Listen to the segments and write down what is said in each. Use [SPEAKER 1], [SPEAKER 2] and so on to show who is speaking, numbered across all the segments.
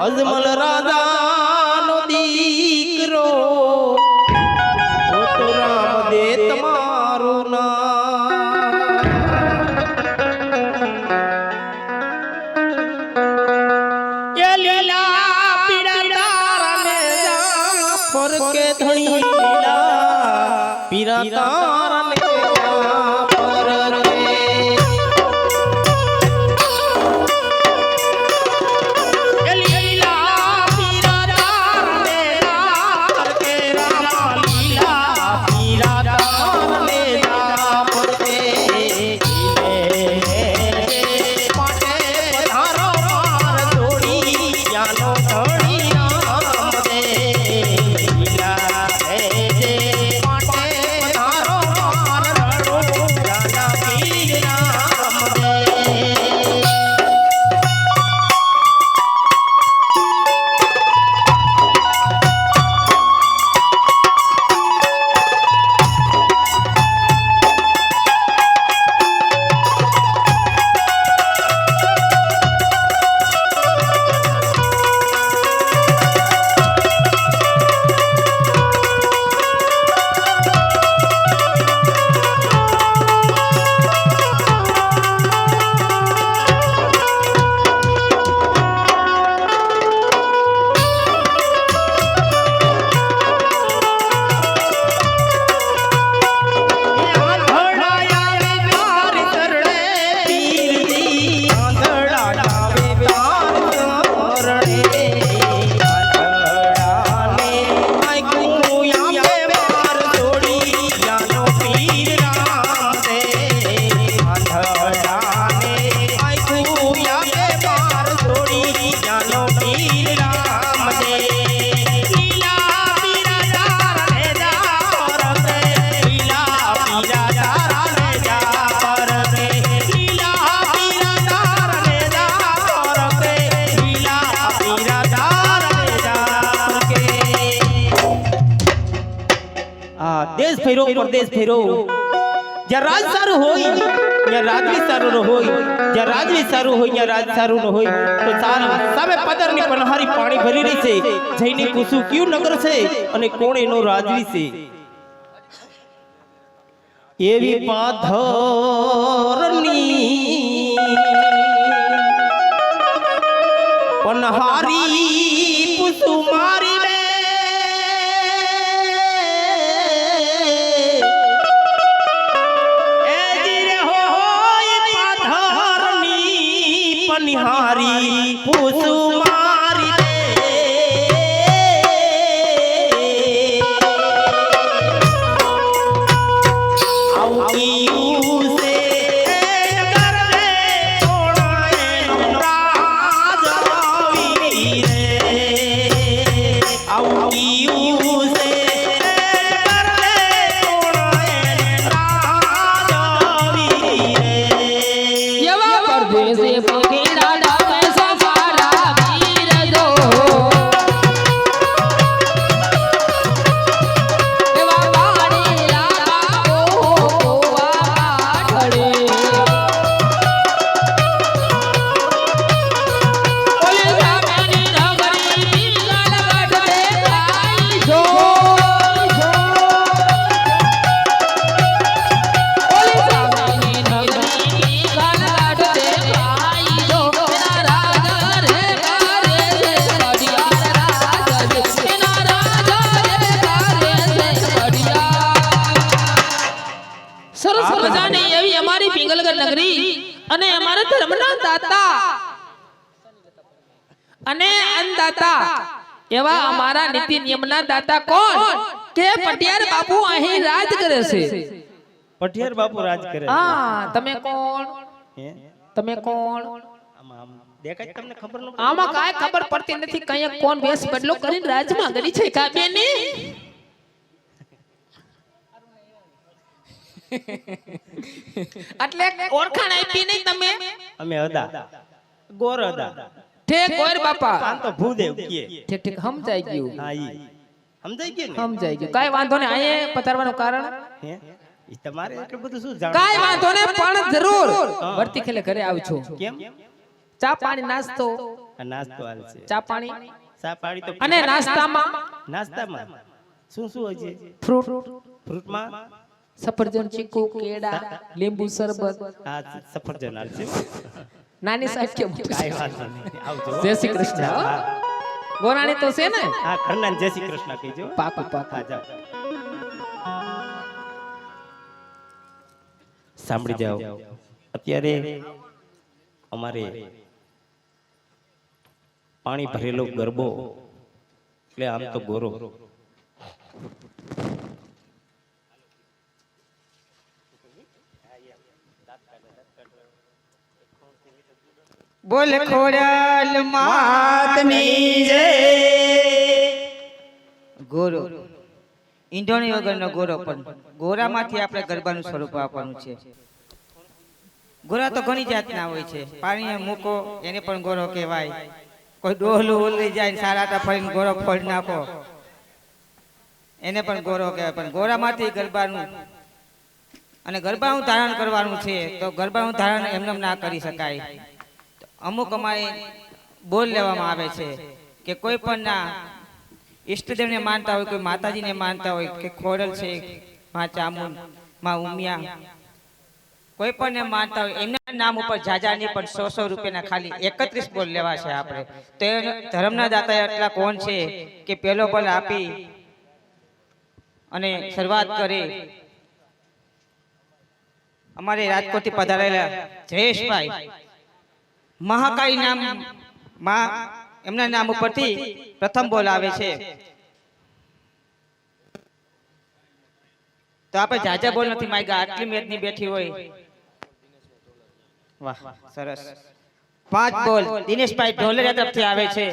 [SPEAKER 1] અજમલ રાજાનો દીકરો તો રામ દે તમારું નામ એ લીલા પીડા તારને જાફર કે ધણી લીલા પીરા તારને જાફર देश फेरो प्रदेश फेरो ज्या राज सारू होय या राजवी सारू न होय ज्या राजवी सारू होय या राज सारू न होय तो चाल सामे पदर ની પનહારી પાણી ભરી રહી છે જઈને પૂછું કયું નગર છે અને કોણ એનો રાજવી છે એવી પાથરની પનહારી પૂછું મારી निहारी पूसु मारी से कर दे અને અમારા ધર્મના દાતા અને અન્નદાતા એવા અમારા નીતિ નિયમના દાતા કોણ કે પટિયાર બાપુ અહીં રાજ કરે છે પટિયાર બાપુ રાજ કરે હા તમે કોણ તમે કોણ આમાં દેખાય તમને ખબર ન આમાં કાઈ ખબર પડતી નથી કઈ કોણ વેશ બદલો કરીને રાજમાં ગરી છે કા બેની એટલે ઓળખાણ આપી નહીં તમે અમે અદા ગોર અદા ઠીક ગોર બાપા કાન તો ભૂદેવ કીએ ઠીક ઠીક સમજાઈ ગયું હા ઈ સમજાઈ ગયું ને સમજાઈ ગયું કાઈ વાંધો ને આયે પધારવાનું કારણ હે ઈ તમારે એટલું બધું શું જાણ કાઈ વાંધો ને પણ જરૂર વર્તી ખેલે ઘરે આવજો કેમ ચા પાણી નાસ્તો
[SPEAKER 2] આ નાસ્તો હાલશે.
[SPEAKER 1] ચા પાણી
[SPEAKER 2] ચા પાણી તો
[SPEAKER 1] અને નાસ્તામાં
[SPEAKER 2] નાસ્તામાં શું શું હોય છે?
[SPEAKER 1] ફ્રૂટ
[SPEAKER 2] ફ્રૂટમાં
[SPEAKER 1] સફરજન, ચીકુ, કેળા, લીંબુ શરબત.
[SPEAKER 2] આ સફરજન હાલશે.
[SPEAKER 1] નાની સાહેબ કેમ
[SPEAKER 2] કાઈ વાંધો નહીં. આવજો.
[SPEAKER 1] જય શ્રી કૃષ્ણ.
[SPEAKER 2] હા.
[SPEAKER 1] ગોરાણી તો છે ને?
[SPEAKER 2] હા, ઘરના જય શ્રી કૃષ્ણ કહીજો.
[SPEAKER 1] પાકું પાકું.
[SPEAKER 2] હા, જાઓ. સાંભળી જાઓ. અત્યારે અમારે પાણી ભરેલો ગરબો એટલે આમ તો ગોરો
[SPEAKER 3] બોલ ખોડાલ માતની જય. ગોરો ઈંધોણી વગરનો ગોરો, પણ ગોરામાંથી આપણે ગરબાનું સ્વરૂપ આપવાનું છે. ગોરા તો ઘણી જાતના હોય છે. પાણીએ મૂકો એને પણ ગોરો કહેવાય. કોઈ ડોહલું ઉલરી જાય સારાટા ફરીને ગોરો ફોડી નાખો એને પણ ગોરો કહેવાય. પણ ગોરામાંથી ગરબાનું અને ગરબાનું ધારણ કરવાનું છે તો ગરબાનું ધારણ એમને ના કરી શકાય. અમુક અમારે બોલ લેવામાં આવે છે કે કોઈ પણ ના ઈષ્ટદેવને માનતા હોય, કોઈ માતાજીને માનતા હોય કે ખોડલ છે, માં ચામુંડ, માં ઉમિયા, કોઈ પણ ને માનતા હોય એમના નામ ઉપર જાજાની પણ 100 રૂપિયાના ખાલી 31 બોલ લેવા છે આપણે. તો ધર્મના દાતા એટલા કોણ છે કે પેલો બોલ આપી અને શરૂઆત કરી. અમારે રાજકોટથી પધારેલા જયેશભાઈ મહાકાળી નામ માં એમના નામ ઉપરથી પ્રથમ બોલ આવે છે. તો આપણે જાજા બોલ નથી માંગ્યા, આટલી મેદની બેઠી હોય. વાહ સરસ. 5 બોલ દિનેશભાઈ ઢોલરિયા તરફથી આવે છે.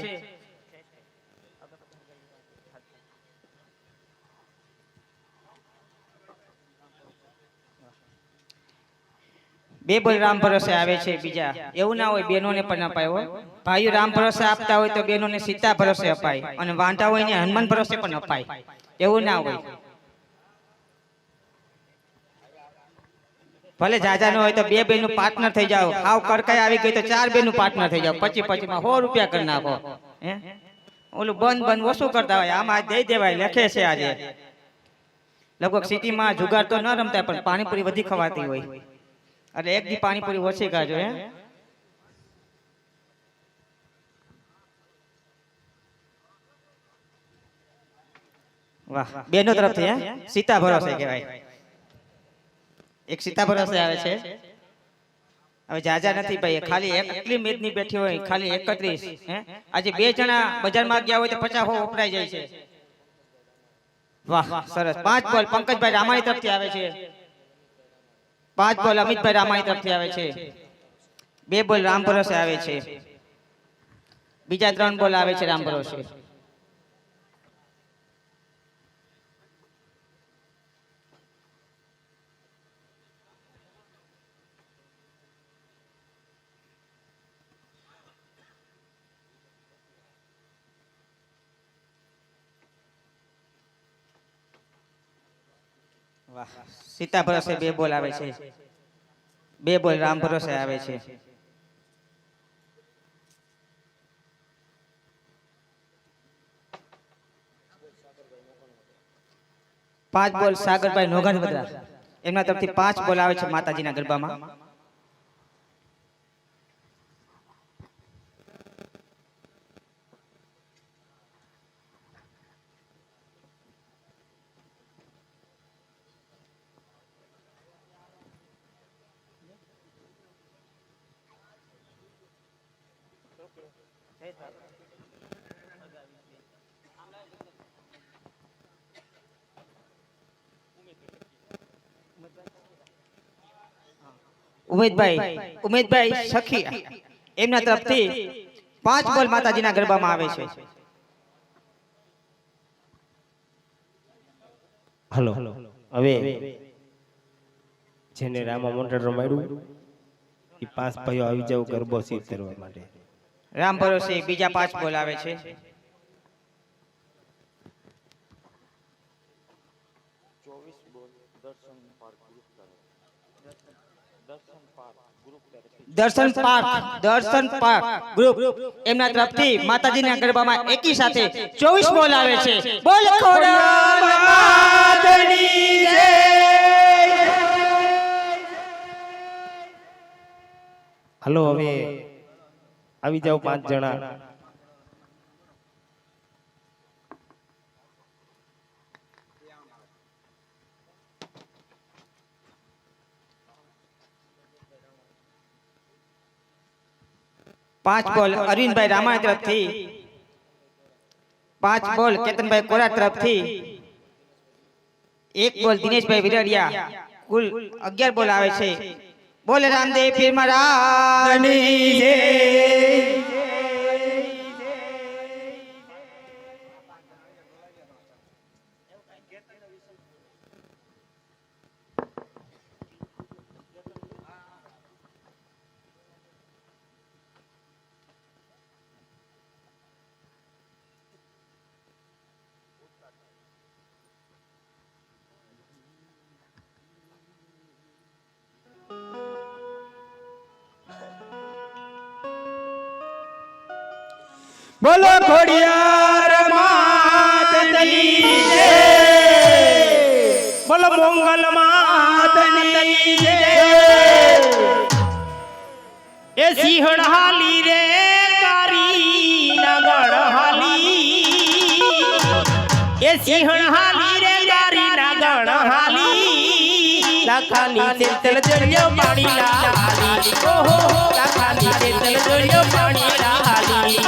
[SPEAKER 3] બે બોલ રામ ભરોસે આવે છે. બીજા એવું ના હોય બહેનોને પણ અપાય હોય. ભાઈઓ રામ ભરોસે આપતા હોય તો બહેનોને સીતા ભરોસે અપાય અને વાંઢા હોય ને હનુમાન ભરોસે પણ અપાય. એવું ના હોય. ભલે જાજા ન હોય તો 2 બેનું પાર્ટનર થઈ જાવ. હાવ કડકાઈ આવી ગઈ તો 4 બેનું પાર્ટનર થઈ જાવ. 25 માં 100 રૂપિયા કરી નાખો. ઓલું બંધ ઓછું કરતા હોય આમાં દઈ દેવાય. લખે છે આજે લગભગ સિટીમાં જુગાર તો ન રમતા પણ પાણીપુરી વધી ખવાતી હોય એટલે એક દી પાણીપુરી ઓછી ખાજો. વાહ બેનો તરફથી સીતા ભરોસે કહેવાય. એક સીતા ભરોસે આવે છે. હવે જાજા નથી ભાઈ, ખાલી એટલી મેદની બેઠી હોય ખાલી 31. આજે 2 જણા બજારમાં ગયા હોય તો 50 વપરાઈ જાય છે. વાહ સરસ. 5 બોલ પંકજભાઈ રામાણી તરફથી આવે છે. 5 બોલ અમિતભાઈ રામાણી તરફથી આવે છે. 2 બોલ રામ ભરોસે આવે છે. બીજા 3 બોલ આવે છે રામ ભરોસે. વાહ સીતા ભરોસે 2 બોલ આવે છે. 2 બોલ રામ ભરોસે આવે છે. પાંચ બોલ સાગરભાઈ નોગાનવદરા એમના તરફથી 5 બોલ આવે છે માતાજીના ગરબામાં. ઉમેદભાઈ સખી એમના તરફથી 5 બોલ માતાજીના ગરબામાં આવે છે.
[SPEAKER 2] હલો હવે જેને રામા મોટર રમાડ્યું એ 5 ભાઈઓ આવી જાવ ગરબો સિદ્ધ કરવા માટે.
[SPEAKER 3] રામ ભરોસે બીજા 5 બોલ આવે છે. દર્શન પાર્ક ગ્રુપ એમના તરફથી માતાજીના ગરબામાં એકી સાથે 24 બોલ આવે છે. બોલ ખોડિયાર માતની જય.
[SPEAKER 2] હાલો હવે આવી જાઓ 5 જણા.
[SPEAKER 3] પાંચ બોલ અરવિંદભાઈ રામાણી તરફથી, 5 બોલ કેતનભાઈ કોરા તરફથી, 1 બોલ દિનેશભાઈ વિરડિયા. કુલ 11 બોલ આવે છે. બોલ રામદેવ પીર મહારાજની જય.
[SPEAKER 2] બોલો ખોડિયાર માતની જય. બોલો મોંગલ માતની જય. એ સિંહણ હાલી રે કારી નગણ હાલી. એ સિંહણ હાલી રે કારી નગણ હાલી. લાખાની તેલ જળ્યો પાણી ના હાલી. ઓહો લાખાની તેલ જળ્યો પાણી ના હાલી.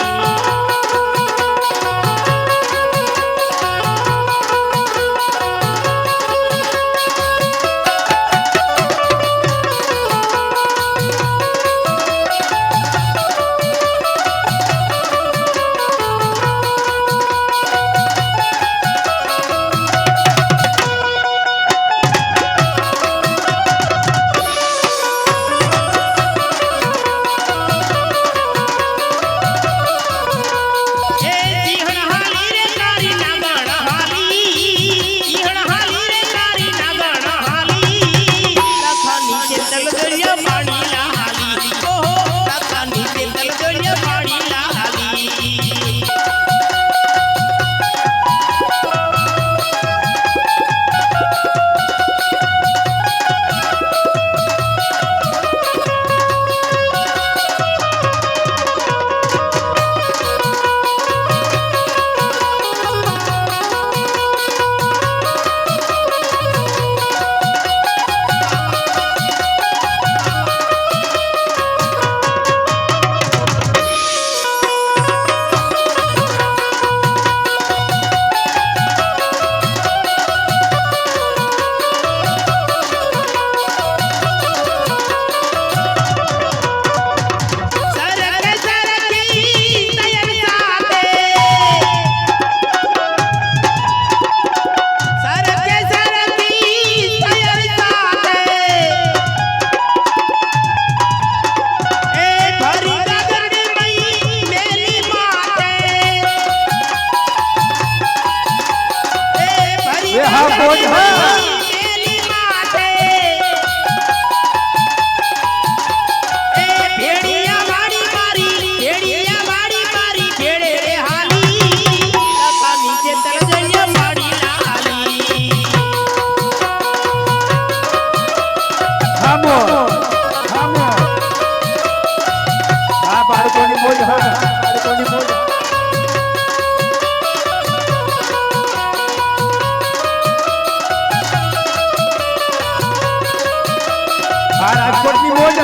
[SPEAKER 2] રાજકોટની મોજ